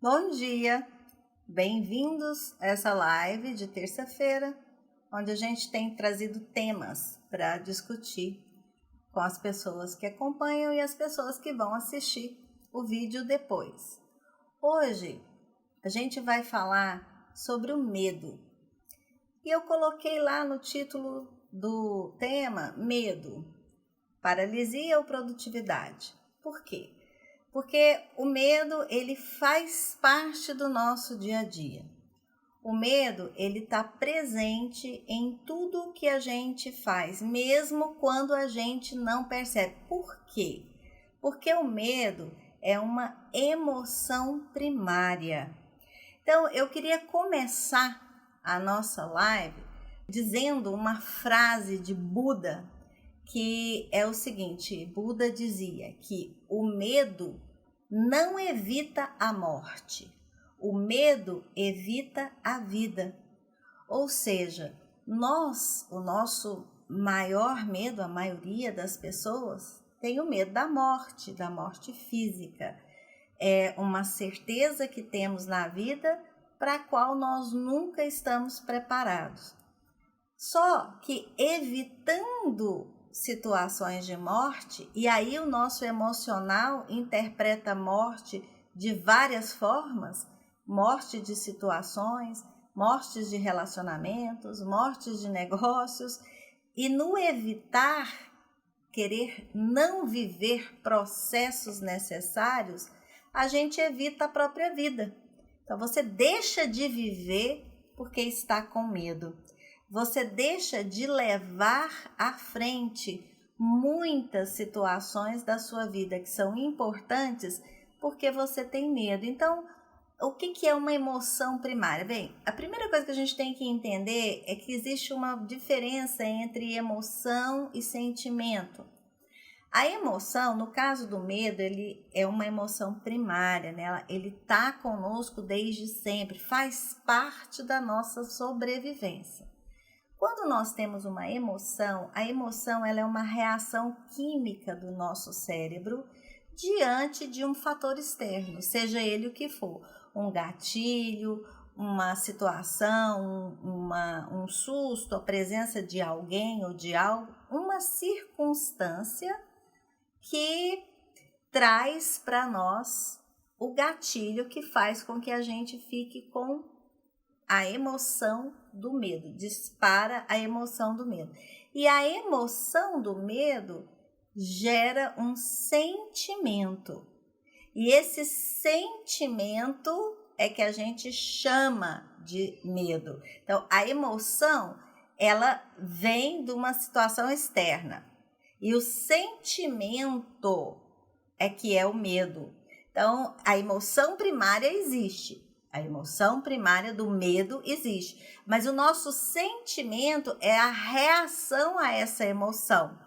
Bom dia, bem-vindos a essa live de terça-feira, onde a gente tem trazido temas para discutir com as pessoas que acompanham e as pessoas que vão assistir o vídeo depois. Hoje a gente vai falar sobre o medo e eu coloquei lá no título do tema medo, paralisia ou produtividade. Por quê? Porque o medo, ele faz parte do nosso dia a dia. O medo, ele está presente em tudo que a gente faz, mesmo quando a gente não percebe. Por quê? Porque o medo é uma emoção primária. Então, eu queria começar a nossa live dizendo uma frase de Buda, que é o seguinte: Buda dizia que o medo não evita a morte, o medo evita a vida. Ou seja, o nosso maior medo, a maioria das pessoas, tem o medo da morte física. É uma certeza que temos na vida para a qual nós nunca estamos preparados. Só que evitando situações de morte, e aí o nosso emocional interpreta a morte de várias formas, morte de situações, mortes de relacionamentos, mortes de negócios, e no evitar, querer não viver processos necessários, a gente evita a própria vida. Então você deixa de viver porque está com medo. Você deixa de levar à frente muitas situações da sua vida que são importantes porque você tem medo. Então, o que é uma emoção primária? Bem, a primeira coisa que a gente tem que entender é que existe uma diferença entre emoção e sentimento. A emoção, no caso do medo, ele é uma emoção primária, né? Ele está conosco desde sempre, faz parte da nossa sobrevivência. Quando nós temos uma emoção, a emoção ela é uma reação química do nosso cérebro diante de um fator externo, seja ele o que for, um gatilho, uma situação, um susto, a presença de alguém ou de algo, uma circunstância que traz para nós o gatilho que faz com que a gente fique com a emoção do medo, dispara a emoção do medo. E a emoção do medo gera um sentimento. E esse sentimento é que a gente chama de medo. Então, a emoção, ela vem de uma situação externa. E o sentimento é que é o medo. Então, a emoção primária existe. A emoção primária do medo existe, mas o nosso sentimento é a reação a essa emoção.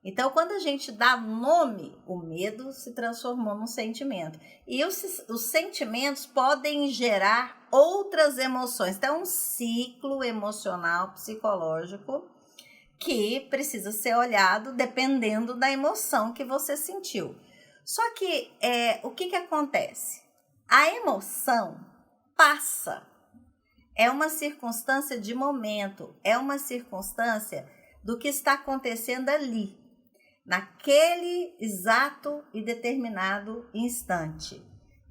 Então, quando a gente dá nome, o medo se transformou num sentimento. E os sentimentos podem gerar outras emoções. Então, é um ciclo emocional, psicológico, que precisa ser olhado dependendo da emoção que você sentiu. Só que o que acontece? A emoção passa. É uma circunstância de momento, é uma circunstância do que está acontecendo ali, naquele exato e determinado instante.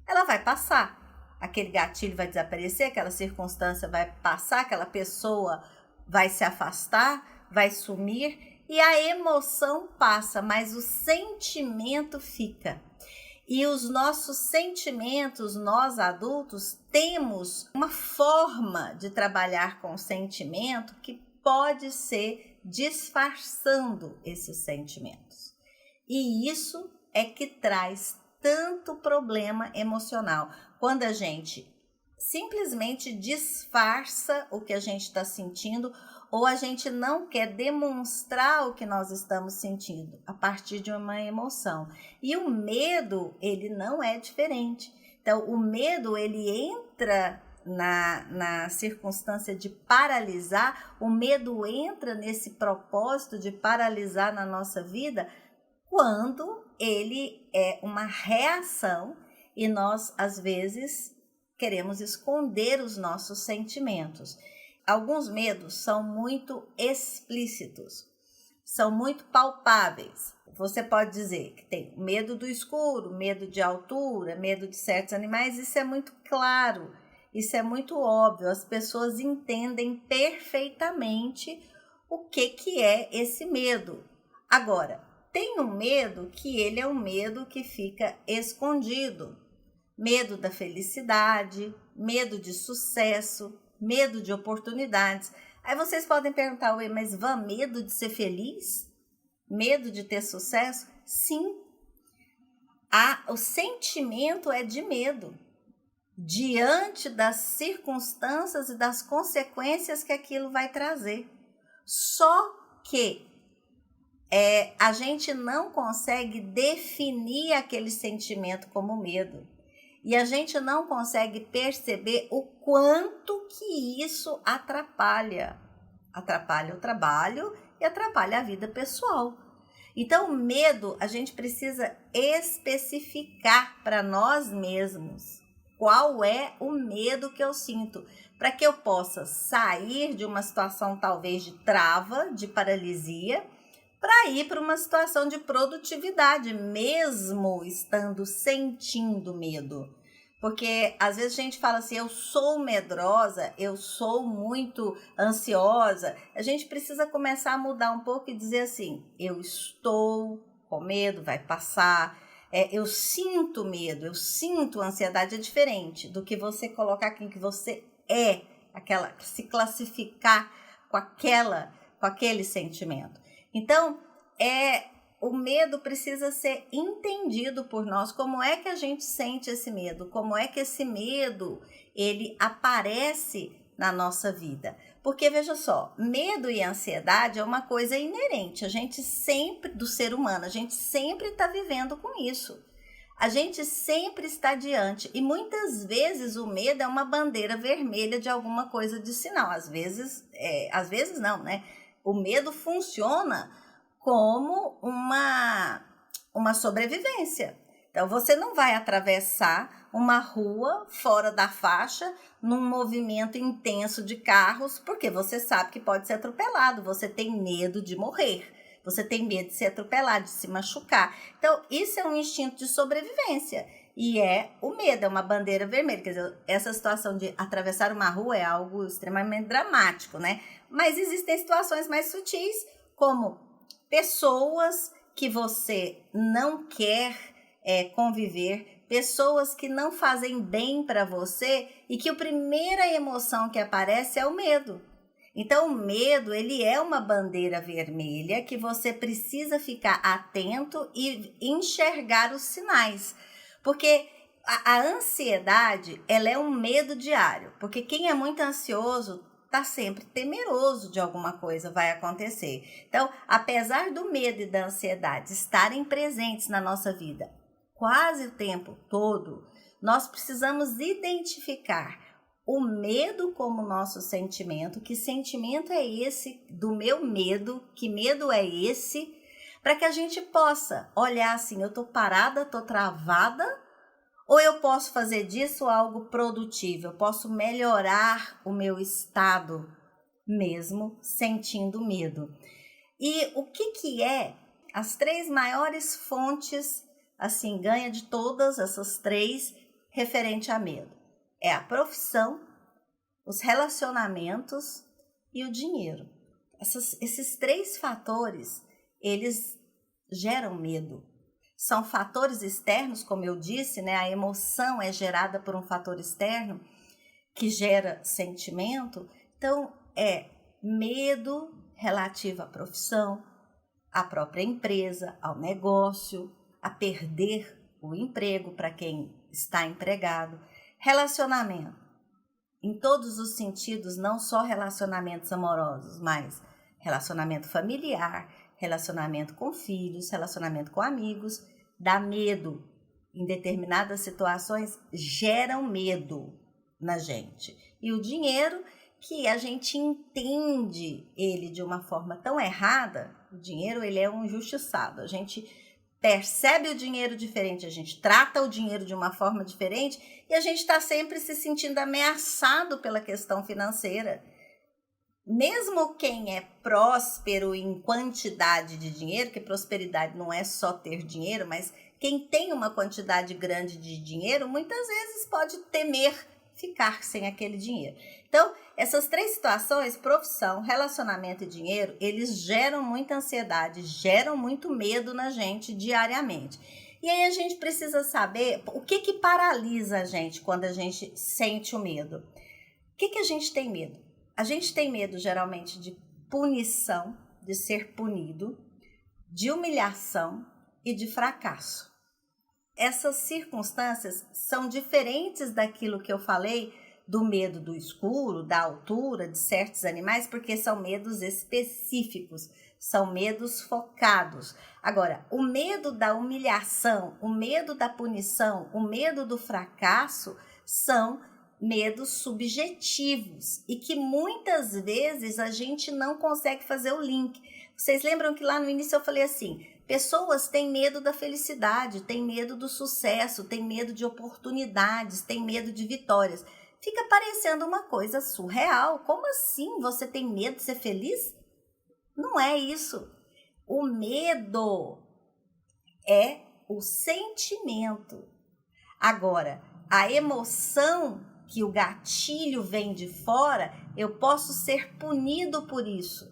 Ela vai passar, aquele gatilho vai desaparecer, aquela circunstância vai passar, aquela pessoa vai se afastar, vai sumir e a emoção passa, mas o sentimento fica. E os nossos sentimentos, nós adultos, temos uma forma de trabalhar com o sentimento que pode ser disfarçando esses sentimentos. E isso é que traz tanto problema emocional. Quando a gente simplesmente disfarça o que a gente está sentindo ou a gente não quer demonstrar o que nós estamos sentindo a partir de uma emoção. E o medo, ele não é diferente. Então, o medo, ele entra na circunstância de paralisar, o medo entra nesse propósito de paralisar na nossa vida quando ele é uma reação e nós, às vezes, queremos esconder os nossos sentimentos. Alguns medos são muito explícitos, são muito palpáveis. Você pode dizer que tem medo do escuro, medo de altura, medo de certos animais, isso é muito claro, isso é muito óbvio, as pessoas entendem perfeitamente o que é esse medo. Agora, tem um medo que ele é um medo que fica escondido. Medo da felicidade, medo de sucesso, medo de oportunidades. Aí vocês podem perguntar, ué, mas medo de ser feliz? Medo de ter sucesso? Sim. O sentimento é de medo, diante das circunstâncias e das consequências que aquilo vai trazer. Só que a gente não consegue definir aquele sentimento como medo. E a gente não consegue perceber o quanto que isso atrapalha. Atrapalha o trabalho e atrapalha a vida pessoal. Então, o medo, a gente precisa especificar para nós mesmos qual é o medo que eu sinto, para que eu possa sair de uma situação talvez de trava, de paralisia, para ir para uma situação de produtividade, mesmo estando sentindo medo. Porque às vezes a gente fala assim, eu sou medrosa, eu sou muito ansiosa. A gente precisa começar a mudar um pouco e dizer assim, eu estou com medo, vai passar. Eu sinto medo, eu sinto ansiedade, é diferente do que você colocar quem que você é, se classificar com aquele sentimento. Então, o medo precisa ser entendido por nós. Como é que a gente sente esse medo? Como é que esse medo, ele aparece na nossa vida? Porque, veja só, medo e ansiedade é uma coisa inerente. A gente sempre, do ser humano, a gente sempre está vivendo com isso. A gente sempre está diante. E muitas vezes o medo é uma bandeira vermelha de alguma coisa de sinal. Às vezes não, né? O medo funciona como uma sobrevivência. Então, você não vai atravessar uma rua fora da faixa, num movimento intenso de carros, porque você sabe que pode ser atropelado, você tem medo de morrer, você tem medo de ser atropelado, de se machucar. Então, isso é um instinto de sobrevivência. E o medo, é uma bandeira vermelha. Quer dizer, essa situação de atravessar uma rua é algo extremamente dramático, né? Mas existem situações mais sutis, como pessoas que você não quer conviver, pessoas que não fazem bem para você e que a primeira emoção que aparece é o medo. Então, o medo, ele é uma bandeira vermelha que você precisa ficar atento e enxergar os sinais. Porque a ansiedade, ela é um medo diário. Porque quem é muito ansioso está sempre temeroso de alguma coisa vai acontecer. Então, apesar do medo e da ansiedade estarem presentes na nossa vida quase o tempo todo, nós precisamos identificar o medo como nosso sentimento. Que sentimento é esse do meu medo? Que medo é esse? Para que a gente possa olhar assim, eu estou parada, estou travada, ou eu posso fazer disso algo produtivo, eu posso melhorar o meu estado mesmo sentindo medo. E o que é as 3 maiores fontes, assim, ganha de todas essas 3 referente a medo? É a profissão, os relacionamentos e o dinheiro. Esses 3 fatores, eles geram medo. São fatores externos, como eu disse, né? A emoção é gerada por um fator externo que gera sentimento. Então, medo relativo à profissão, à própria empresa, ao negócio, a perder o emprego para quem está empregado. Relacionamento, em todos os sentidos, não só relacionamentos amorosos, mas relacionamento familiar, relacionamento com filhos, relacionamento com amigos, dá medo. Em determinadas situações, geram medo na gente. E o dinheiro, que a gente entende ele de uma forma tão errada, o dinheiro ele é um injustiçado. A gente percebe o dinheiro diferente, a gente trata o dinheiro de uma forma diferente e a gente está sempre se sentindo ameaçado pela questão financeira. Mesmo quem é próspero em quantidade de dinheiro, que prosperidade não é só ter dinheiro, mas quem tem uma quantidade grande de dinheiro, muitas vezes pode temer ficar sem aquele dinheiro. Então, essas três situações, profissão, relacionamento e dinheiro, eles geram muita ansiedade, geram muito medo na gente diariamente. E aí a gente precisa saber o que paralisa a gente quando a gente sente o medo. O que a gente tem medo? A gente tem medo geralmente de punição, de ser punido, de humilhação e de fracasso. Essas circunstâncias são diferentes daquilo que eu falei do medo do escuro, da altura, de certos animais, porque são medos específicos, são medos focados. Agora, o medo da humilhação, o medo da punição, o medo do fracasso são medos subjetivos e que muitas vezes a gente não consegue fazer o link. Vocês lembram que lá no início eu falei assim, pessoas têm medo da felicidade, têm medo do sucesso, têm medo de oportunidades, têm medo de vitórias. Fica parecendo uma coisa surreal. Como assim você tem medo de ser feliz? Não é isso. O medo é o sentimento. Agora, a emoção que o gatilho vem de fora, eu posso ser punido por isso.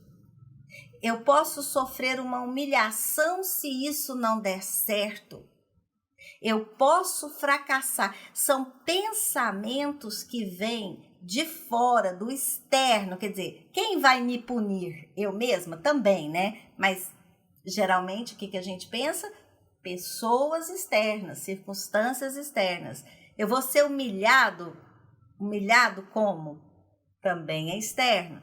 Eu posso sofrer uma humilhação se isso não der certo. Eu posso fracassar. São pensamentos que vêm de fora, do externo. Quer dizer, quem vai me punir? Eu mesma? Também, né? Mas, geralmente, o que a gente pensa? Pessoas externas, circunstâncias externas. Eu vou ser humilhado? Humilhado como? Também é externo.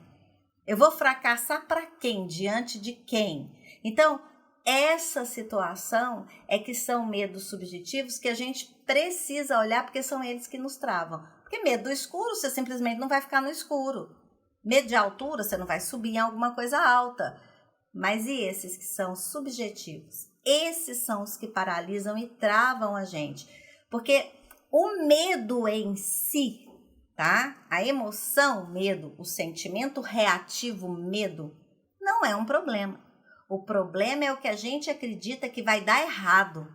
Eu vou fracassar para quem? Diante de quem? Então, essa situação é que são medos subjetivos que a gente precisa olhar porque são eles que nos travam. Porque medo do escuro, você simplesmente não vai ficar no escuro. Medo de altura, você não vai subir em alguma coisa alta. Mas e esses que são subjetivos? Esses são os que paralisam e travam a gente. Porque o medo em si, tá? A emoção, medo, o sentimento reativo, medo, não é um problema. O problema é o que a gente acredita que vai dar errado.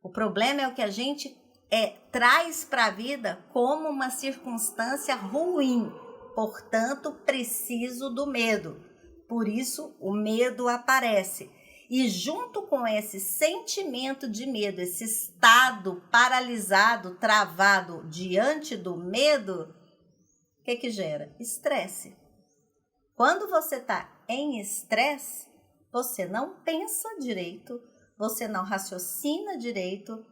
O problema é o que a gente traz para a vida como uma circunstância ruim. Portanto, preciso do medo. Por isso, o medo aparece. E junto com esse sentimento de medo, esse estado paralisado, travado diante do medo, o que gera? Estresse. Quando você está em estresse, você não pensa direito, você não raciocina direito,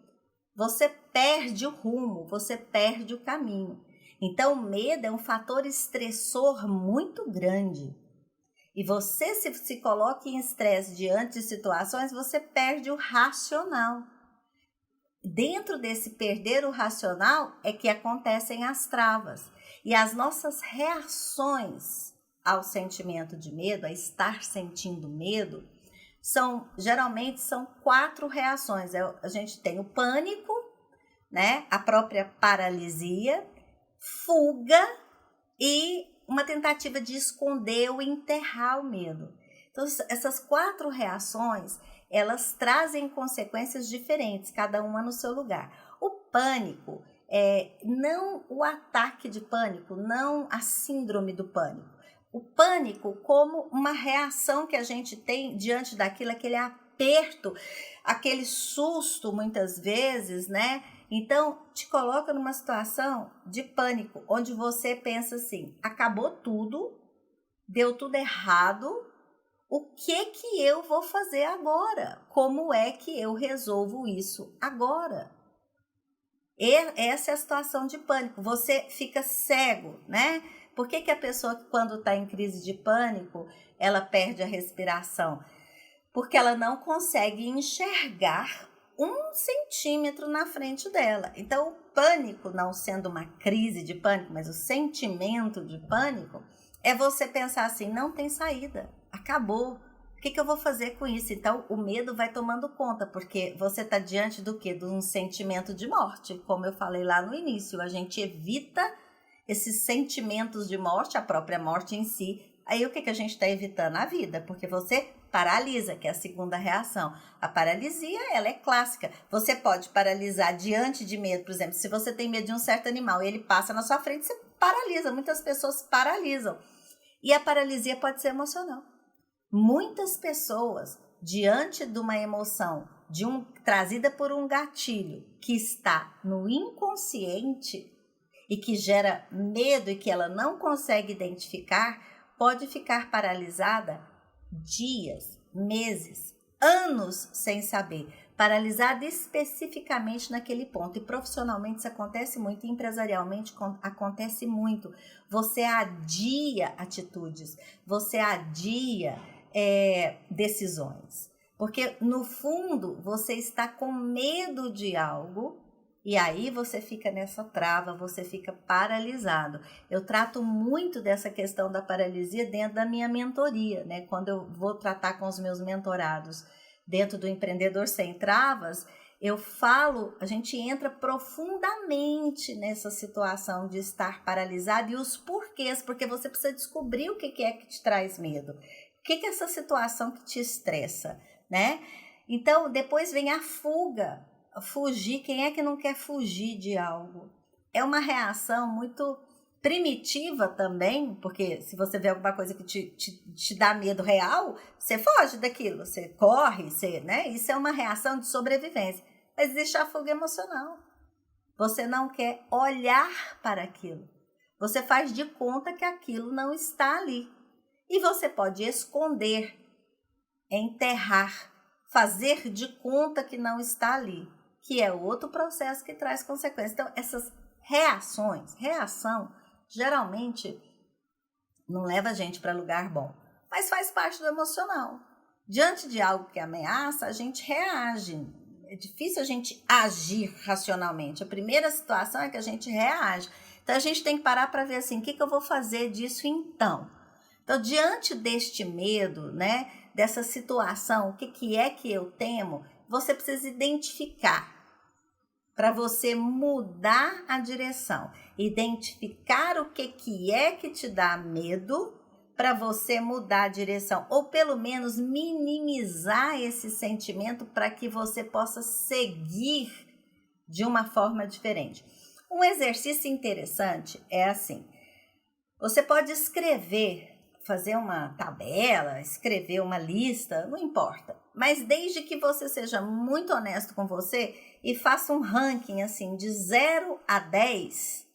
você perde o rumo, você perde o caminho. Então, o medo é um fator estressor muito grande. E você se coloca em estresse diante de situações, você perde o racional. Dentro desse perder o racional é que acontecem as travas. E as nossas reações ao sentimento de medo, a estar sentindo medo, geralmente são 4 reações. A gente tem o pânico, né? A própria paralisia, fuga e uma tentativa de esconder ou enterrar o medo. Então, essas 4 reações, elas trazem consequências diferentes, cada uma no seu lugar. O pânico, não o ataque de pânico, não a síndrome do pânico. O pânico como uma reação que a gente tem diante daquilo, aquele aperto, aquele susto muitas vezes, né? Então, te coloca numa situação de pânico, onde você pensa assim, acabou tudo, deu tudo errado, o que eu vou fazer agora? Como é que eu resolvo isso agora? Essa é a situação de pânico, você fica cego, né? Por que a pessoa, quando está em crise de pânico, ela perde a respiração? Porque ela não consegue enxergar 1 centímetro na frente dela. Então, o pânico, não sendo uma crise de pânico, mas o sentimento de pânico, é você pensar assim, não tem saída, acabou. O que eu vou fazer com isso? Então, o medo vai tomando conta, porque você está diante do quê? De um sentimento de morte, como eu falei lá no início. A gente evita esses sentimentos de morte, a própria morte em si. Aí, o que a gente está evitando? A vida, porque você paralisa, que é a segunda reação. A paralisia, ela é clássica. Você pode paralisar diante de medo, por exemplo, se você tem medo de um certo animal e ele passa na sua frente, você paralisa. Muitas pessoas paralisam. E a paralisia pode ser emocional. Muitas pessoas, diante de uma emoção trazida por um gatilho que está no inconsciente e que gera medo e que ela não consegue identificar, pode ficar paralisada dias, meses, anos sem saber. Paralisada especificamente naquele ponto. E profissionalmente isso acontece muito, e empresarialmente acontece muito. Você adia atitudes, você adia decisões. Porque, no fundo, você está com medo de algo e aí você fica nessa trava, você fica paralisado. Eu trato muito dessa questão da paralisia dentro da minha mentoria, né? Quando eu vou tratar com os meus mentorados dentro do Empreendedor Sem Travas, eu falo, a gente entra profundamente nessa situação de estar paralisado e os porquês, porque você precisa descobrir o que é que te traz medo. O que é essa situação que te estressa, né? Então, depois vem a fuga, fugir. Quem é que não quer fugir de algo? É uma reação muito primitiva também, porque se você vê alguma coisa que te dá medo real, você foge daquilo, você corre, né? Isso é uma reação de sobrevivência. Mas existe a fuga emocional. Você não quer olhar para aquilo. Você faz de conta que aquilo não está ali. E você pode esconder, enterrar, fazer de conta que não está ali, que é outro processo que traz consequências. Então, essas reação, geralmente não leva a gente para lugar bom, mas faz parte do emocional. Diante de algo que ameaça, a gente reage. É difícil a gente agir racionalmente. A primeira situação é que a gente reage. Então, a gente tem que parar para ver assim, o que eu vou fazer disso então? Então, diante deste medo, né, dessa situação, o que é que eu temo, você precisa identificar para você mudar a direção. Identificar o que é que te dá medo para você mudar a direção, ou pelo menos minimizar esse sentimento para que você possa seguir de uma forma diferente. Um exercício interessante é assim, você pode escrever, fazer uma tabela, escrever uma lista, não importa. Mas desde que você seja muito honesto com você e faça um ranking assim de 0 a 10,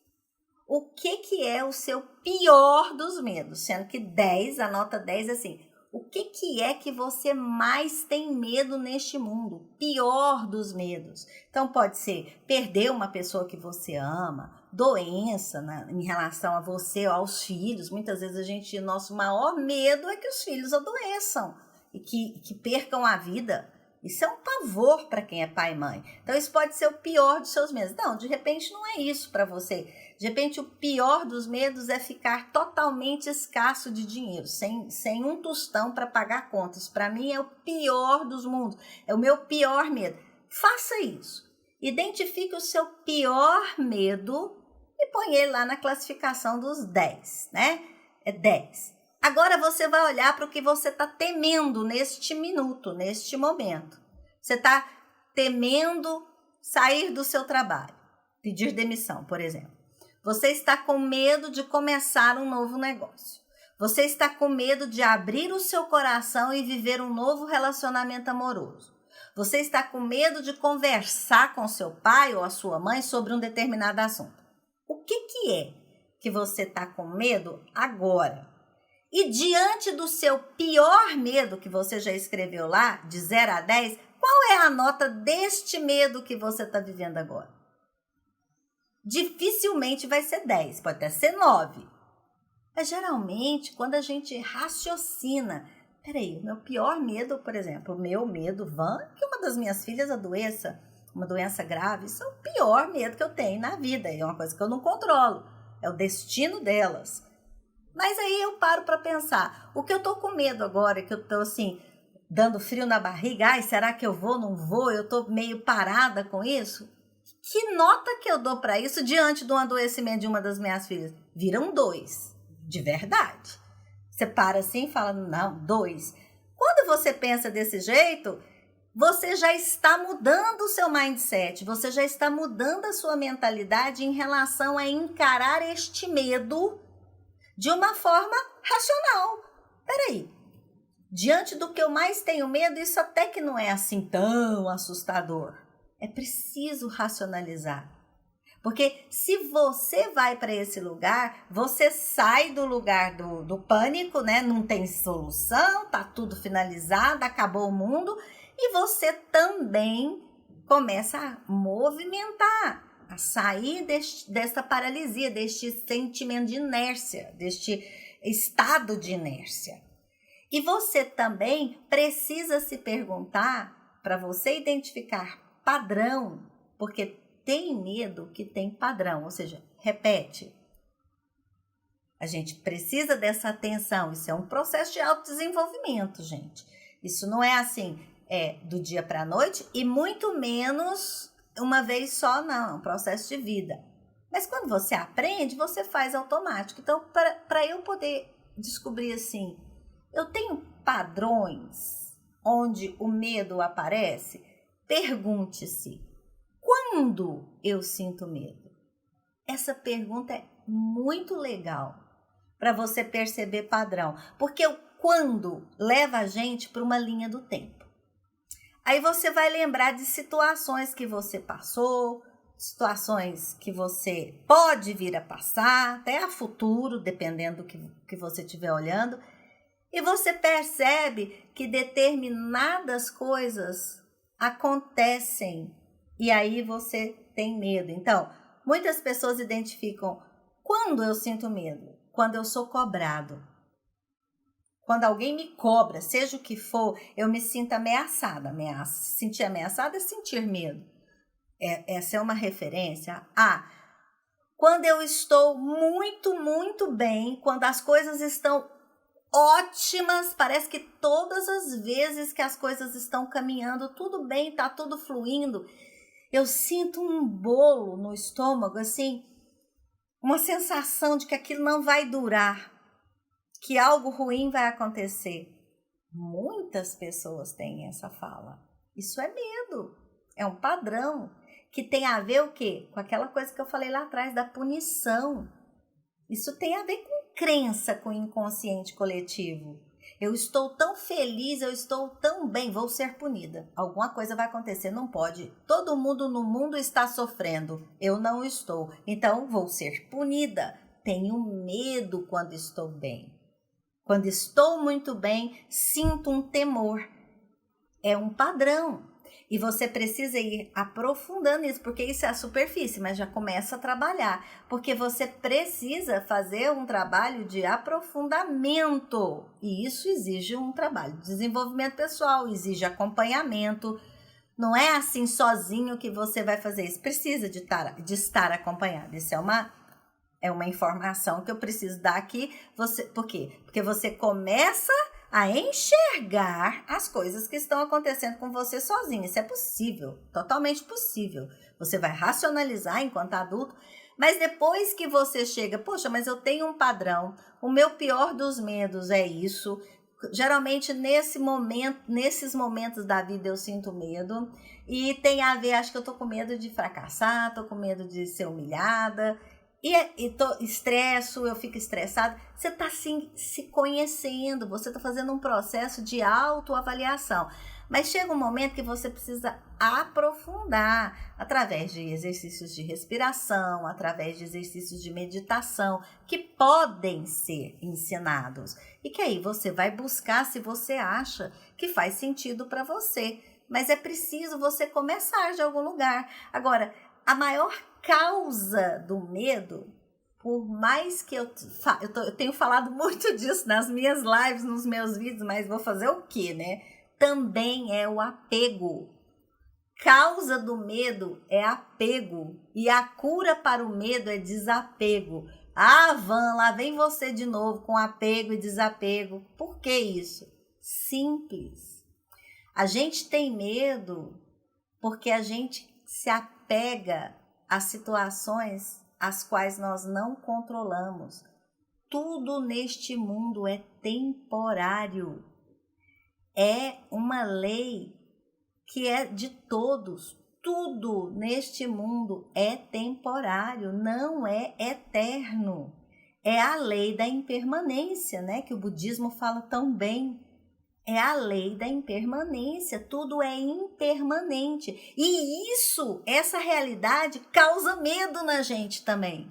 o que é o seu pior dos medos? Sendo que 10, a nota 10 é assim, o que é que você mais tem medo neste mundo? Pior dos medos. Então pode ser perder uma pessoa que você ama, doença, né, em relação a você ou aos filhos. Muitas vezes nosso maior medo é que os filhos adoeçam e que percam a vida. Isso é um pavor para quem é pai e mãe. Então isso pode ser o pior dos seus medos. Não, de repente não é isso para você. De repente o pior dos medos é ficar totalmente escasso de dinheiro, sem um tostão para pagar contas. Para mim é o pior dos mundos, é o meu pior medo. Faça isso. Identifique o seu pior medo e põe ele lá na classificação dos 10, né? É 10. Agora você vai olhar para o que você está temendo neste minuto, neste momento. Você está temendo sair do seu trabalho, pedir demissão, por exemplo. Você está com medo de começar um novo negócio. Você está com medo de abrir o seu coração e viver um novo relacionamento amoroso. Você está com medo de conversar com seu pai ou a sua mãe sobre um determinado assunto. O que é que você está com medo agora? E diante do seu pior medo que você já escreveu lá, de 0 a 10, qual é a nota deste medo que você está vivendo agora? Dificilmente vai ser 10, pode até ser 9. Mas geralmente, quando a gente raciocina, peraí, o meu pior medo, por exemplo, o meu medo, que uma das minhas filhas adoeça, uma doença grave, isso é o pior medo que eu tenho na vida, é uma coisa que eu não controlo, é o destino delas. Mas aí eu paro para pensar, o que eu tô com medo agora, que eu tô assim, dando frio na barriga, ai, será que eu vou, não vou, eu tô meio parada com isso? Que nota que eu dou para isso diante do adoecimento de uma das minhas filhas? Viram 2, de verdade. Você para assim e fala, não, 2. Quando você pensa desse jeito, você já está mudando o seu mindset, você já está mudando a sua mentalidade em relação a encarar este medo de uma forma racional. Peraí, diante do que eu mais tenho medo, isso até que não é assim tão assustador. É preciso racionalizar. Porque se você vai para esse lugar, você sai do lugar do pânico, né? Não tem solução, tá tudo finalizado, acabou o mundo. E você também começa a movimentar, a sair desta paralisia, deste sentimento de inércia, deste estado de inércia. E você também precisa se perguntar, para você identificar padrão, porque tem medo que tem padrão, ou seja, repete. A gente precisa dessa atenção, isso é um processo de autodesenvolvimento, gente. Isso não é assim, do dia para a noite e muito menos uma vez só, não, é um processo de vida. Mas quando você aprende, você faz automático. Então, para eu poder descobrir assim, eu tenho padrões onde o medo aparece, pergunte-se, quando eu sinto medo? Essa pergunta é muito legal para você perceber padrão, porque o quando leva a gente para uma linha do tempo. Aí você vai lembrar de situações que você passou, situações que você pode vir a passar, até a futuro, dependendo do que você estiver olhando, e você percebe que determinadas coisas acontecem e aí você tem medo. Então, muitas pessoas identificam quando eu sinto medo, quando eu sou cobrado. Quando alguém me cobra, seja o que for, eu me sinto ameaçada. Se sentir ameaçada é sentir medo. Essa é uma referência a quando eu estou muito, muito bem, quando as coisas estão ótimas, parece que todas as vezes que as coisas estão caminhando, tudo bem, tá tudo fluindo, eu sinto um bolo no estômago, assim, uma sensação de que aquilo não vai durar, que algo ruim vai acontecer. Muitas pessoas têm essa fala. Isso é medo, é um padrão que tem a ver o quê? Com aquela coisa que eu falei lá atrás da punição. Isso tem a ver com crença, com o inconsciente coletivo. Eu estou tão feliz, eu estou tão bem, vou ser punida. Alguma coisa vai acontecer, não pode. Todo mundo no mundo está sofrendo, eu não estou. Então, vou ser punida. Tenho medo quando estou bem. Quando estou muito bem, sinto um temor. É um padrão. E você precisa ir aprofundando isso, porque isso é a superfície, mas já começa a trabalhar. Porque você precisa fazer um trabalho de aprofundamento. E isso exige um trabalho de desenvolvimento pessoal, exige acompanhamento. Não é assim sozinho que você vai fazer isso. Precisa de estar acompanhado. Isso é uma informação que eu preciso dar aqui. Por quê? Porque você começa a enxergar as coisas que estão acontecendo com você sozinho. Isso é possível, totalmente possível. Você vai racionalizar enquanto adulto, mas depois que você chega, poxa, mas eu tenho um padrão, o meu pior dos medos é isso. Geralmente nesses momentos da vida eu sinto medo e tem a ver, acho que eu tô com medo de fracassar, tô com medo de ser humilhada. Eu fico estressada. Você está se conhecendo, você está fazendo um processo de autoavaliação. Mas chega um momento que você precisa aprofundar através de exercícios de respiração, através de exercícios de meditação, que podem ser ensinados. E que aí você vai buscar se você acha que faz sentido para você. Mas é preciso você começar de algum lugar. Agora, a maior causa do medo, por mais que eu tenho falado muito disso nas minhas lives, nos meus vídeos, mas vou fazer o quê, né? Também é o apego. Causa do medo é apego e a cura para o medo é desapego. Ah, Van, lá vem você de novo com apego e desapego. Por que isso? Simples. A gente tem medo porque a gente se apega a situações as quais nós não controlamos. Tudo neste mundo é temporário. É uma lei que é de todos. Tudo neste mundo é temporário, não é eterno. É a lei da impermanência, né? Que o budismo fala tão bem. É a lei da impermanência, tudo é impermanente. E isso, essa realidade, causa medo na gente também.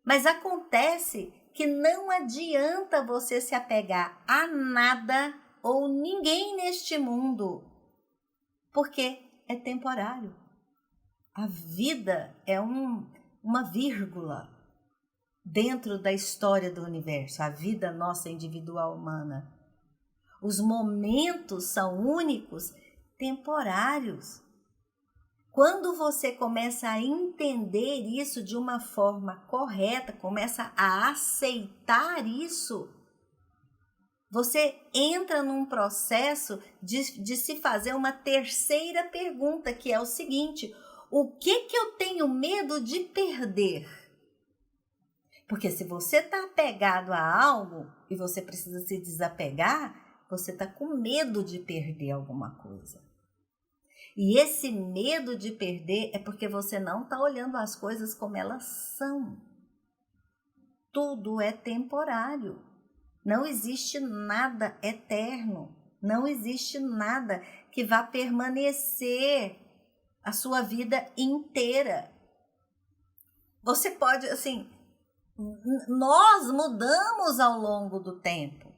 Mas acontece que não adianta você se apegar a nada ou ninguém neste mundo, porque é temporário. A vida é uma vírgula dentro da história do universo, a vida nossa individual humana. Os momentos são únicos, temporários. Quando você começa a entender isso de uma forma correta, começa a aceitar isso, você entra num processo de se fazer uma terceira pergunta, que é o seguinte: o que eu tenho medo de perder? Porque se você está apegado a algo e você precisa se desapegar, você está com medo de perder alguma coisa. E esse medo de perder é porque você não está olhando as coisas como elas são. Tudo é temporário. Não existe nada eterno. Não existe nada que vá permanecer a sua vida inteira. Você pode, assim, nós mudamos ao longo do tempo.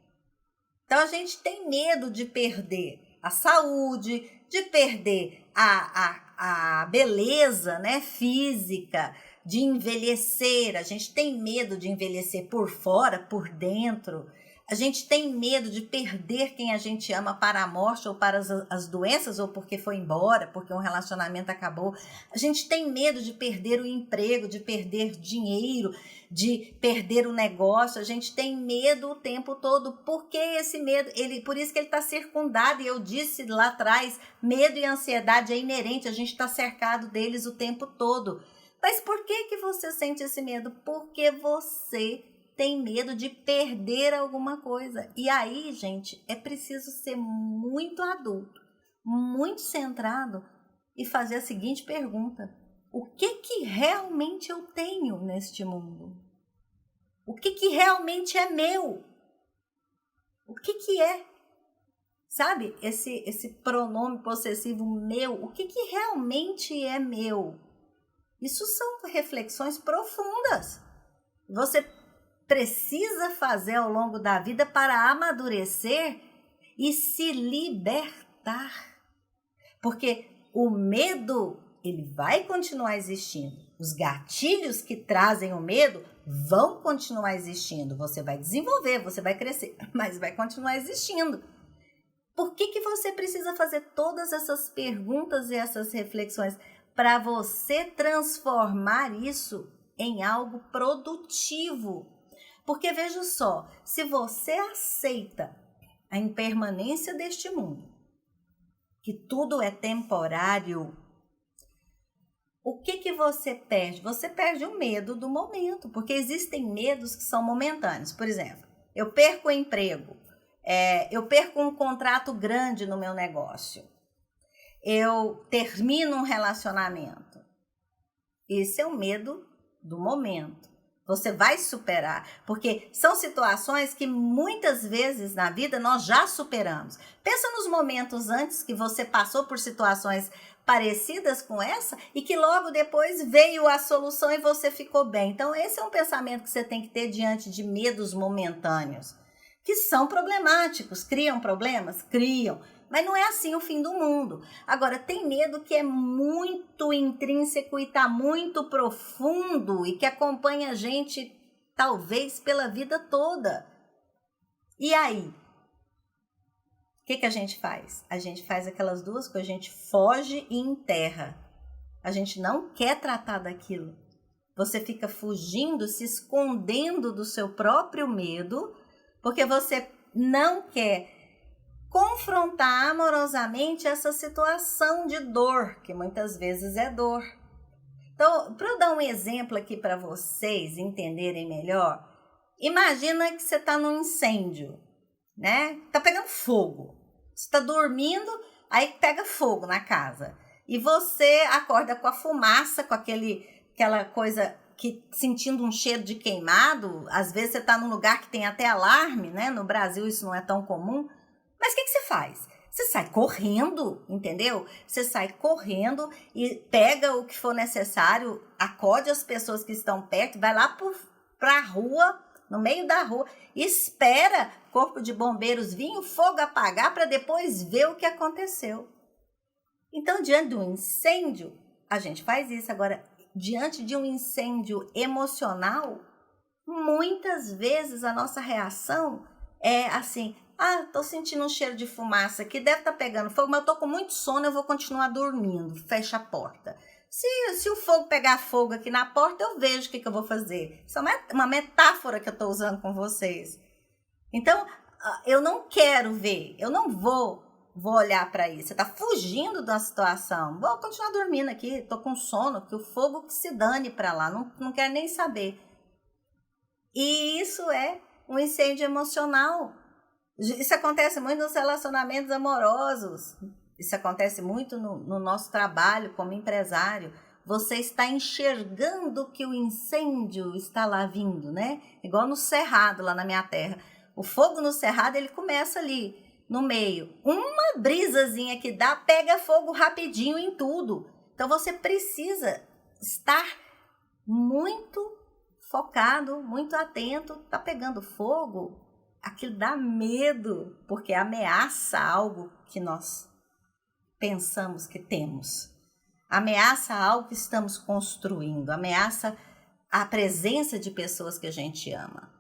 Então, a gente tem medo de perder a saúde, de perder a beleza, né, física, de envelhecer. A gente tem medo de envelhecer por fora, por dentro. A gente tem medo de perder quem a gente ama para a morte ou para as doenças, ou porque foi embora, porque um relacionamento acabou. A gente tem medo de perder o emprego, de perder dinheiro, de perder o negócio. A gente tem medo o tempo todo. Por que esse medo? Por isso que ele está circundado, e eu disse lá atrás, medo e ansiedade é inerente, a gente está cercado deles o tempo todo. Mas por que você sente esse medo? Porque você tem medo de perder alguma coisa. E aí, gente, é preciso ser muito adulto, muito centrado e fazer a seguinte pergunta: o que realmente eu tenho neste mundo? O que realmente é meu? O que é? Sabe, esse pronome possessivo meu, o que realmente é meu? Isso são reflexões profundas. Você precisa fazer ao longo da vida para amadurecer e se libertar. Porque o medo, ele vai continuar existindo. Os gatilhos que trazem o medo vão continuar existindo. Você vai desenvolver, você vai crescer, mas vai continuar existindo. Por que você precisa fazer todas essas perguntas e essas reflexões? Para você transformar isso em algo produtivo. Porque veja só, se você aceita a impermanência deste mundo, que tudo é temporário, o que você perde? Você perde o medo do momento, porque existem medos que são momentâneos. Por exemplo, eu perco o emprego, eu perco um contrato grande no meu negócio, eu termino um relacionamento. Esse é o medo do momento. Você vai superar, porque são situações que muitas vezes na vida nós já superamos. Pensa nos momentos antes que você passou por situações parecidas com essa e que logo depois veio a solução e você ficou bem. Então esse é um pensamento que você tem que ter diante de medos momentâneos, que são problemáticos. Criam problemas? Criam. Mas não é assim o fim do mundo. Agora, tem medo que é muito intrínseco e está muito profundo e que acompanha a gente, talvez, pela vida toda. E aí? O que a gente faz? A gente faz aquelas duas coisas, a gente foge e enterra. A gente não quer tratar daquilo. Você fica fugindo, se escondendo do seu próprio medo, porque você não quer confrontar amorosamente essa situação de dor, que muitas vezes é dor. Então, para eu dar um exemplo aqui para vocês entenderem melhor, imagina que você está num incêndio, né? Tá pegando fogo. Você está dormindo, aí pega fogo na casa. E você acorda com a fumaça, com aquela coisa que sentindo um cheiro de queimado. Às vezes você está num lugar que tem até alarme, né? No Brasil isso não é tão comum. Mas o que você faz? Você sai correndo, entendeu? Você sai correndo e pega o que for necessário, acode as pessoas que estão perto, vai lá para a rua, no meio da rua, espera o corpo de bombeiros vir, o fogo apagar para depois ver o que aconteceu. Então, diante de um incêndio, a gente faz isso. Agora, diante de um incêndio emocional, muitas vezes a nossa reação é assim: tô sentindo um cheiro de fumaça aqui, deve estar pegando fogo, mas eu tô com muito sono, eu vou continuar dormindo, fecha a porta. Se o fogo pegar fogo aqui na porta, eu vejo o que eu vou fazer. Isso é uma metáfora que eu estou usando com vocês. Então, eu não quero ver, eu não vou olhar para isso. Você está fugindo da situação. Vou continuar dormindo aqui, estou com sono, que o fogo que se dane para lá, não quero nem saber. E isso é um incêndio emocional. Isso acontece muito nos relacionamentos amorosos. Isso acontece muito no nosso trabalho como empresário. Você está enxergando que o incêndio está lá vindo, né? Igual no cerrado, lá na minha terra. O fogo no cerrado, ele começa ali, no meio. Uma brisazinha que dá, pega fogo rapidinho em tudo. Então, você precisa estar muito focado, muito atento. Tá pegando fogo? Aquilo dá medo, porque ameaça algo que nós pensamos que temos. Ameaça algo que estamos construindo, ameaça a presença de pessoas que a gente ama.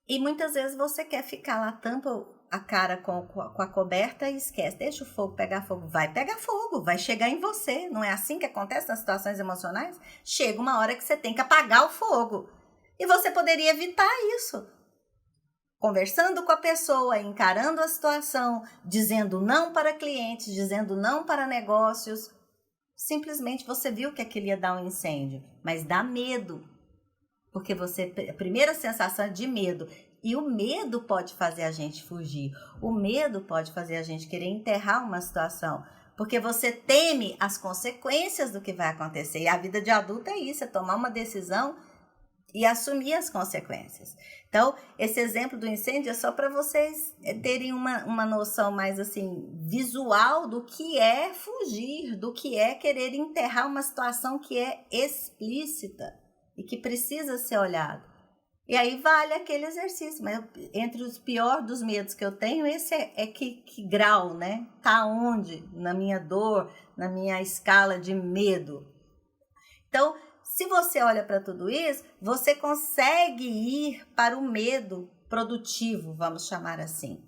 E muitas vezes você quer ficar lá, tampa a cara com a coberta e esquece. Deixa o fogo pegar fogo. Vai pegar fogo, vai chegar em você. Não é assim que acontece nas situações emocionais? Chega uma hora que você tem que apagar o fogo. E você poderia evitar isso. Conversando com a pessoa, encarando a situação, dizendo não para clientes, dizendo não para negócios. Simplesmente você viu que aquilo ia dar um incêndio, mas dá medo. Porque a primeira sensação é de medo. E o medo pode fazer a gente fugir. O medo pode fazer a gente querer enterrar uma situação. Porque você teme as consequências do que vai acontecer. E a vida de adulto é isso, é tomar uma decisão e assumir as consequências. Então, esse exemplo do incêndio é só para vocês terem uma noção mais assim, visual do que é fugir, do que é querer enterrar uma situação que é explícita e que precisa ser olhado. E aí vale aquele exercício, mas entre os piores dos medos que eu tenho, esse é que grau, né? Tá onde na minha dor, na minha escala de medo. Então, se você olha para tudo isso, você consegue ir para o medo produtivo, vamos chamar assim.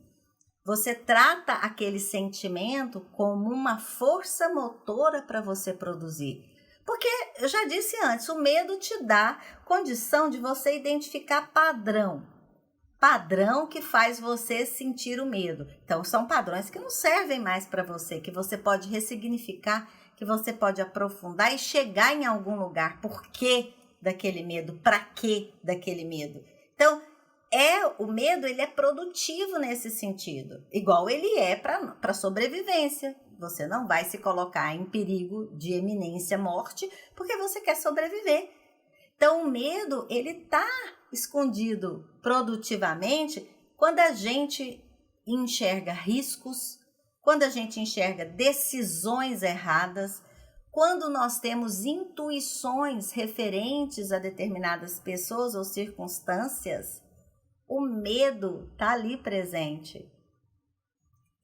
Você trata aquele sentimento como uma força motora para você produzir. Porque, eu já disse antes, o medo te dá condição de você identificar padrão. Padrão que faz você sentir o medo. Então, são padrões que não servem mais para você, que você pode ressignificar, que você pode aprofundar e chegar em algum lugar. Por que daquele medo? Para que daquele medo? Então, o medo ele é produtivo nesse sentido. Igual ele é para sobrevivência. Você não vai se colocar em perigo de eminência morte porque você quer sobreviver. Então, o medo ele está escondido produtivamente quando a gente enxerga riscos, quando a gente enxerga decisões erradas, quando nós temos intuições referentes a determinadas pessoas ou circunstâncias, o medo está ali presente.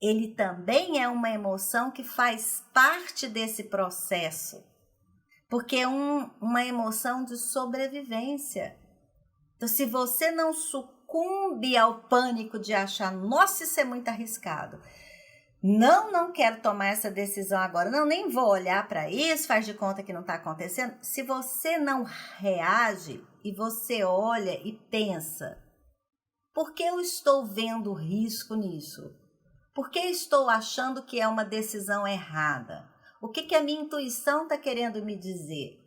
Ele também é uma emoção que faz parte desse processo, porque é uma emoção de sobrevivência. Então, se você não sucumbe ao pânico de achar, nossa, isso é muito arriscado, não quero tomar essa decisão agora, não, nem vou olhar para isso, faz de conta que não está acontecendo. Se você não reage e você olha e pensa, por que eu estou vendo risco nisso? Por que estou achando que é uma decisão errada? O que a minha intuição está querendo me dizer?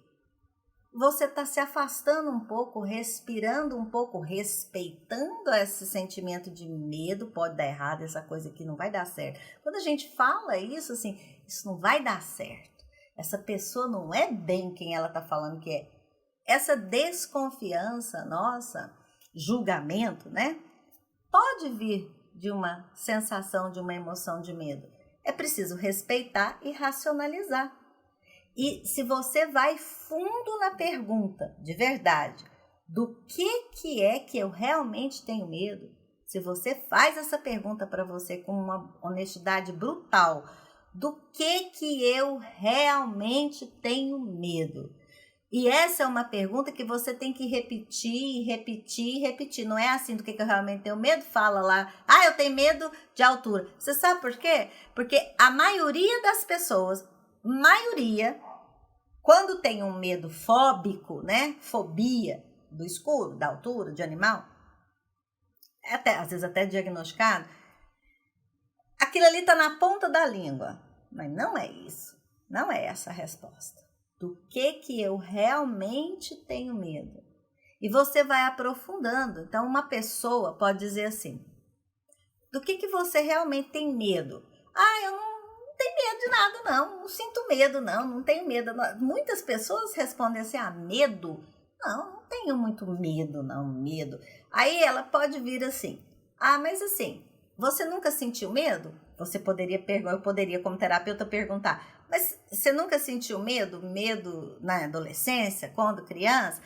Você está se afastando um pouco, respirando um pouco, respeitando esse sentimento de medo, pode dar errado, essa coisa aqui não vai dar certo. Quando a gente fala isso, assim, isso não vai dar certo. Essa pessoa não é bem quem ela está falando que é. Essa desconfiança nossa, julgamento, né? Pode vir de uma sensação, de uma emoção de medo. É preciso respeitar e racionalizar. E se você vai fundo na pergunta, de verdade, do que é que eu realmente tenho medo, se você faz essa pergunta para você com uma honestidade brutal, do que eu realmente tenho medo? E essa é uma pergunta que você tem que repetir, repetir, repetir. Não é assim do que eu realmente tenho medo? Fala lá, eu tenho medo de altura. Você sabe por quê? Porque a maioria das pessoas, quando tem um medo fóbico, né? Fobia do escuro, da altura, de animal, às vezes até diagnosticado, aquilo ali está na ponta da língua. Mas não é isso. Não é essa a resposta. Do que eu realmente tenho medo. E você vai aprofundando. Então, uma pessoa pode dizer assim, do que você realmente tem medo? Eu não tenho medo de nada, não sinto medo, não tenho medo. Muitas pessoas respondem assim, medo? Não tenho muito medo, medo. Aí ela pode vir assim, mas assim, você nunca sentiu medo? Você poderia perguntar, eu poderia como terapeuta perguntar, mas você nunca sentiu medo na adolescência, quando criança?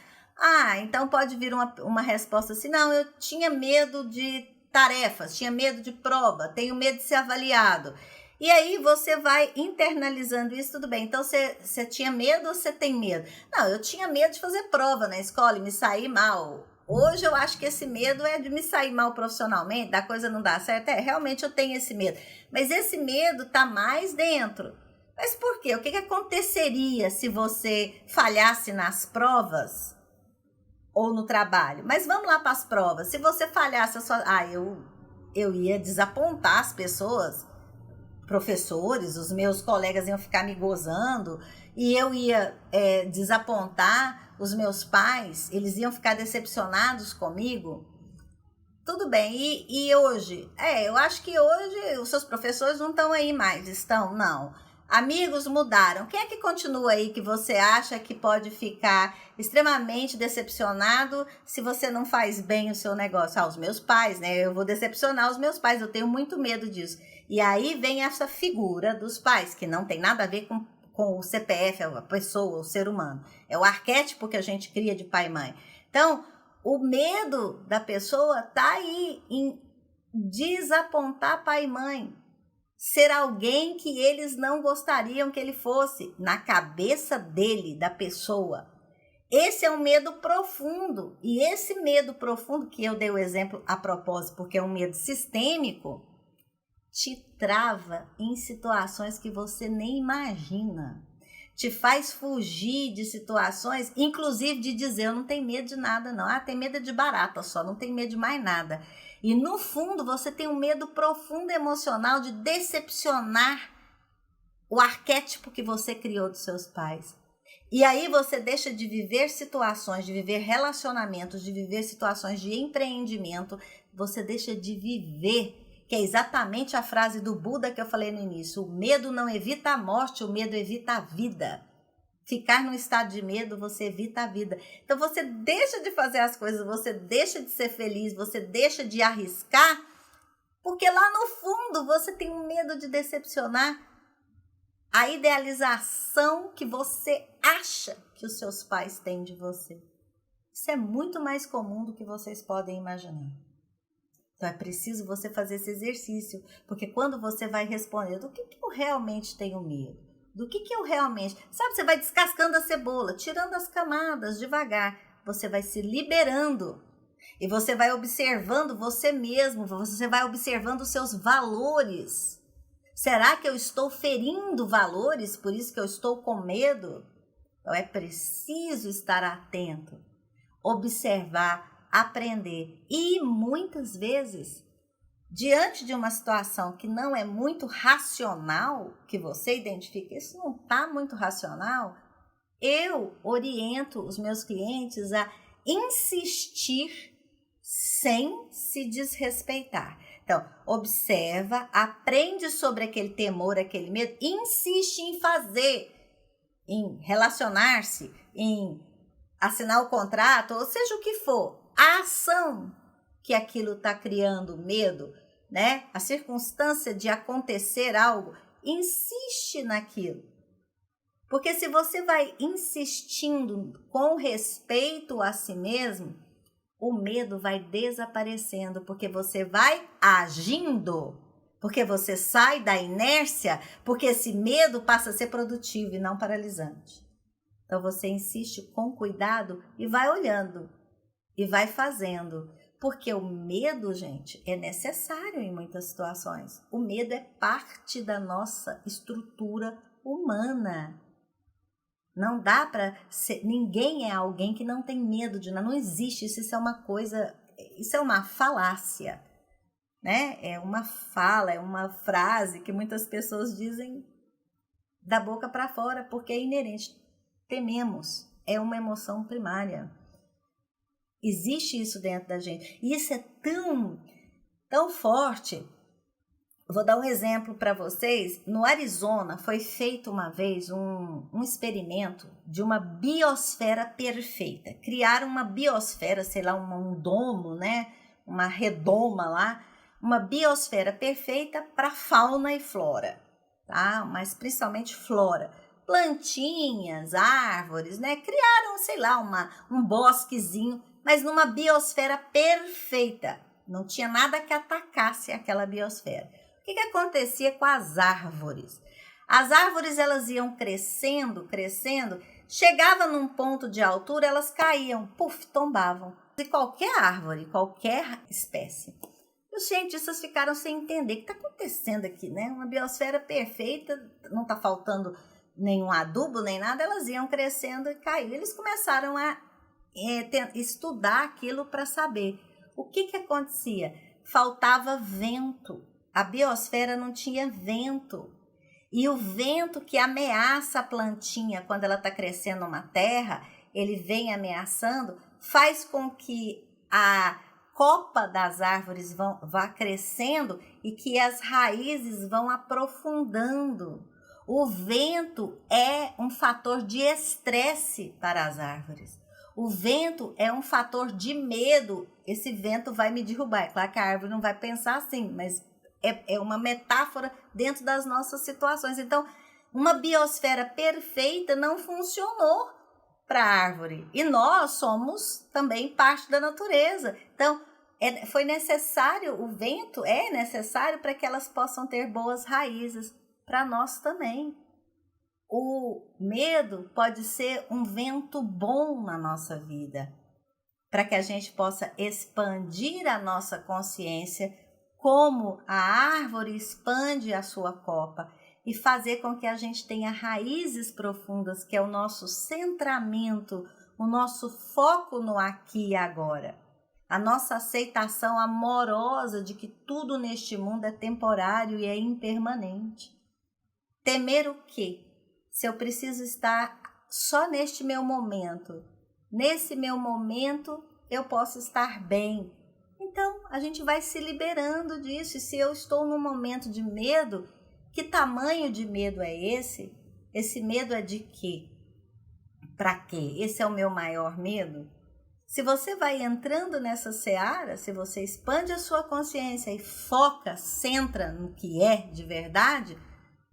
Então pode vir uma resposta assim, não, eu tinha medo de tarefas, tinha medo de prova, tenho medo de ser avaliado. E aí você vai internalizando isso, tudo bem. Então você tinha medo ou você tem medo? Não, eu tinha medo de fazer prova na escola e me sair mal. Hoje eu acho que esse medo é de me sair mal profissionalmente, da coisa não dar certo. Realmente eu tenho esse medo. Mas esse medo está mais dentro. Mas por quê? O que aconteceria se você falhasse nas provas ou no trabalho? Mas vamos lá para as provas. Se você falhasse, eu ia desapontar as pessoas, professores, os meus colegas iam ficar me gozando e eu ia desapontar os meus pais, eles iam ficar decepcionados comigo. Tudo bem, e hoje? Eu acho que hoje os seus professores não estão aí mais, estão? Não. Amigos mudaram. Quem é que continua aí que você acha que pode ficar extremamente decepcionado se você não faz bem o seu negócio? Os meus pais, né? Eu vou decepcionar os meus pais, eu tenho muito medo disso. E aí vem essa figura dos pais, que não tem nada a ver com o CPF, a pessoa, o ser humano. É o arquétipo que a gente cria de pai e mãe. Então, o medo da pessoa está aí em desapontar pai e mãe. Ser alguém que eles não gostariam que ele fosse, na cabeça dele, da pessoa. Esse é um medo profundo. E esse medo profundo, que eu dei o exemplo a propósito, porque é um medo sistêmico, te trava em situações que você nem imagina. Te faz fugir de situações, inclusive de dizer, eu não tenho medo de nada não. Tem medo de barata só, não tenho medo de mais nada. E no fundo você tem um medo profundo emocional de decepcionar o arquétipo que você criou dos seus pais. E aí você deixa de viver situações, de viver relacionamentos, de viver situações de empreendimento, você deixa de viver, que é exatamente a frase do Buda que eu falei no início, o medo não evita a morte, o medo evita a vida. Ficar num estado de medo, você evita a vida. Então você deixa de fazer as coisas, você deixa de ser feliz, você deixa de arriscar, porque lá no fundo você tem um medo de decepcionar a idealização que você acha que os seus pais têm de você. Isso é muito mais comum do que vocês podem imaginar. Então é preciso você fazer esse exercício, porque quando você vai responder do que eu realmente tenho medo, do que eu realmente... Sabe, você vai descascando a cebola, tirando as camadas devagar, você vai se liberando e você vai observando você mesmo, você vai observando os seus valores. Será que eu estou ferindo valores, por isso que eu estou com medo? Então é preciso estar atento, observar, aprender e muitas vezes diante de uma situação que não é muito racional, que você identifica, isso não está muito racional, eu oriento os meus clientes a insistir sem se desrespeitar. Então, observa, aprende sobre aquele temor, aquele medo, insiste em fazer, em relacionar-se, em assinar o contrato, ou seja o que for, a ação que aquilo está criando medo, né? A circunstância de acontecer algo, insiste naquilo. Porque se você vai insistindo com respeito a si mesmo, o medo vai desaparecendo, porque você vai agindo, porque você sai da inércia, porque esse medo passa a ser produtivo e não paralisante. Então você insiste com cuidado e vai olhando e vai fazendo. Porque o medo, gente, é necessário em muitas situações. O medo é parte da nossa estrutura humana. Não dá para ser, ninguém é alguém que não tem medo de nada, não existe isso, isso é uma coisa, isso é uma falácia, né? É uma fala, é uma frase que muitas pessoas dizem da boca para fora, porque é inerente. Tememos, é uma emoção primária. Existe isso dentro da gente, e isso é tão forte. Vou dar um exemplo para vocês. No Arizona foi feito uma vez um experimento de uma biosfera perfeita. Criaram uma biosfera, sei lá, um domo, né? Uma redoma lá. Uma biosfera perfeita para fauna e flora, tá? Mas principalmente flora. Plantinhas, árvores, né? Criaram, sei lá, um bosquezinho, mas numa biosfera perfeita. Não tinha nada que atacasse aquela biosfera. O que acontecia com as árvores? As árvores, elas iam crescendo, chegava num ponto de altura, elas caíam, tombavam. De qualquer árvore, qualquer espécie. E os cientistas ficaram sem entender o que está acontecendo aqui, né? Uma biosfera perfeita, não está faltando nenhum adubo, nem nada, elas iam crescendo e caíam. Eles começaram a estudar aquilo para saber. O que acontecia? Faltava vento. A biosfera não tinha vento. E o vento que ameaça a plantinha quando ela está crescendo numa terra, ele vem ameaçando, faz com que a copa das árvores vá crescendo e que as raízes vão aprofundando. O vento é um fator de estresse para as árvores. O vento é um fator de medo. Esse vento vai me derrubar. É claro que a árvore não vai pensar assim, mas é uma metáfora dentro das nossas situações. Então, uma biosfera perfeita não funcionou para a árvore. E nós somos também parte da natureza. Então, foi necessário, o vento é necessário para que elas possam ter boas raízes. Para nós também. O medo pode ser um vento bom na nossa vida, para que a gente possa expandir a nossa consciência, como a árvore expande a sua copa, e fazer com que a gente tenha raízes profundas, que é o nosso centramento, o nosso foco no aqui e agora. A nossa aceitação amorosa de que tudo neste mundo é temporário e é impermanente. Temer o quê? Se eu preciso estar só neste meu momento. Nesse meu momento eu posso estar bem. Então, a gente vai se liberando disso. E se eu estou num momento de medo, que tamanho de medo é esse? Esse medo é de quê? Para quê? Esse é o meu maior medo? Se você vai entrando nessa seara, se você expande a sua consciência e foca, centra no que é de verdade,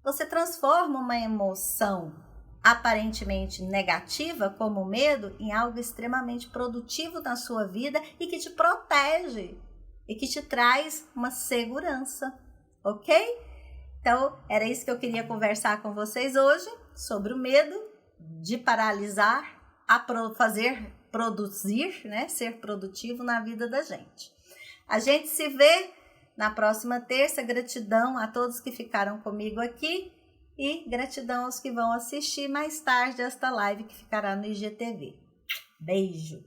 você transforma uma emoção aparentemente negativa, como o medo, em algo extremamente produtivo na sua vida e que te protege e que te traz uma segurança, ok? Então, era isso que eu queria conversar com vocês hoje, sobre o medo de paralisar, produzir, né? Ser produtivo na vida da gente. A gente se vê na próxima terça. Gratidão a todos que ficaram comigo aqui e gratidão aos que vão assistir mais tarde esta live que ficará no IGTV. Beijo!